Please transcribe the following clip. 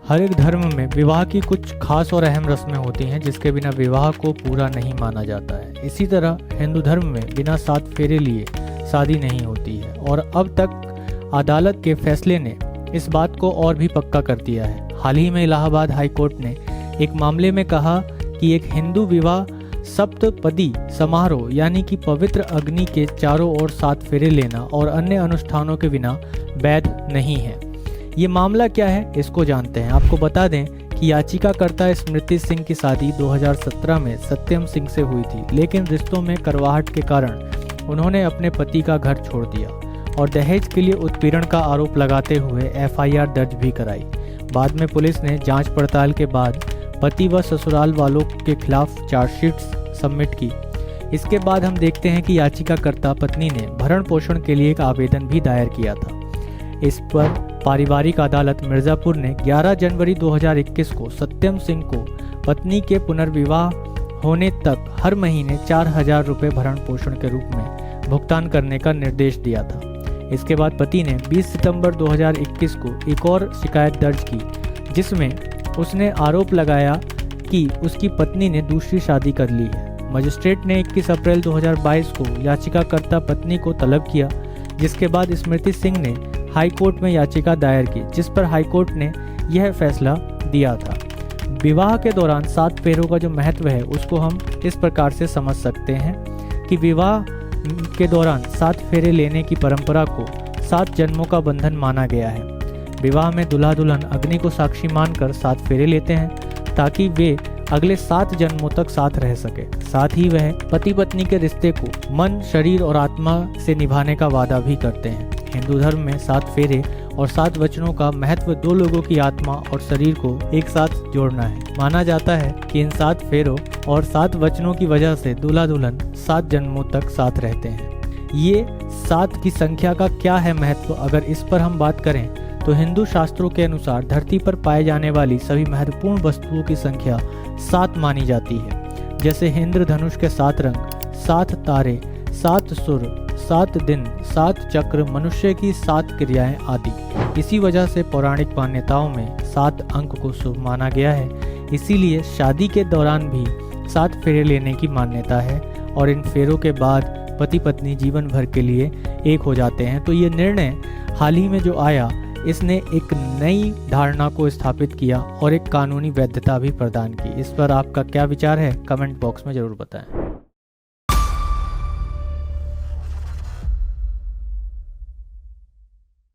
हर एक धर्म में विवाह की कुछ खास और अहम रस्में होती हैं जिसके बिना विवाह को पूरा नहीं माना जाता है। इसी तरह हिंदू धर्म में बिना 7 फेरे लिए शादी नहीं होती है और अब तक अदालत के फैसले ने इस बात को और भी पक्का कर दिया है। हाल ही में इलाहाबाद हाई कोर्ट ने एक मामले में कहा कि एक हिंदू विवाह सप्तपदी समारोह यानी कि पवित्र अग्नि के चारों ओर 7 फेरे लेना और अन्य अनुष्ठानों के बिना वैध नहीं है। ये मामला क्या है इसको जानते हैं। आपको बता दें कि याचिकाकर्ता स्मृति सिंह की शादी 2017 में सत्यम सिंह से हुई थी, लेकिन रिश्तों में करवाहट के कारण उन्होंने अपने पति का घर छोड़ दिया और दहेज के लिए उत्पीड़न का आरोप लगाते हुए FIR दर्ज भी कराई। बाद में पुलिस ने जांच पड़ताल के बाद पति व ससुराल वालों के खिलाफ चार्जशीट सबमिट की। इसके बाद हम देखते हैं कि याचिकाकर्ता पत्नी ने भरण पोषण के लिए एक आवेदन भी दायर किया था। इस पर पारिवारिक अदालत मिर्जापुर ने 11 जनवरी 2021 को सत्यम सिंह को पत्नी के पुनर्विवाह होने तक हर महीने 4,000 रुपये भरण पोषण के रूप में भुगतान करने का निर्देश दिया था। इसके बाद पति ने 20 सितंबर 2021 को एक और शिकायत दर्ज की, जिसमें उसने आरोप लगाया कि उसकी पत्नी ने दूसरी शादी कर ली है। मजिस्ट्रेट ने 21 अप्रैल 2022 को याचिकाकर्ता पत्नी को तलब किया, जिसके बाद स्मृति सिंह ने हाई कोर्ट में याचिका दायर की, जिस पर हाई कोर्ट ने यह फैसला दिया था। विवाह के दौरान 7 फेरों का जो महत्व है उसको हम इस प्रकार से समझ सकते हैं कि विवाह के दौरान 7 फेरे लेने की परंपरा को 7 जन्मों का बंधन माना गया है। विवाह में दूल्हा दुल्हन अग्नि को साक्षी मानकर 7 फेरे लेते हैं ताकि वे अगले 7 जन्मों तक साथ रह सके। साथ ही वह पति पत्नी के रिश्ते को मन, शरीर और आत्मा से निभाने का वादा भी करते हैं। हिंदू धर्म में 7 फेरे और 7 वचनों का महत्व 2 लोगों की आत्मा और शरीर को एक साथ जोड़ना है। माना जाता है कि इन 7 फेरों और 7 वचनों की वजह से दूल्हा दुल्हन 7 जन्मों तक साथ रहते हैं। ये 7 की संख्या का क्या है महत्व, अगर इस पर हम बात करें तो हिंदू शास्त्रों के अनुसार धरती पर पाए जाने वाली सभी महत्वपूर्ण वस्तुओं की संख्या 7 मानी जाती है। जैसे इंद्रधनुष के 7 रंग, 7 तारे, 7 सुर, 7 दिन, 7 चक्र, मनुष्य की 7 क्रियाएं आदि। इसी वजह से पौराणिक मान्यताओं में 7 अंक को शुभ माना गया है। इसीलिए शादी के दौरान भी 7 फेरे लेने की मान्यता है और इन फेरों के बाद पति पत्नी जीवन भर के लिए एक हो जाते हैं। तो ये निर्णय हाल ही में जो आया, इसने एक नई धारणा को स्थापित किया और एक कानूनी वैधता भी प्रदान की। इस पर आपका क्या विचार है, कमेंट बॉक्स में जरूर बताएं।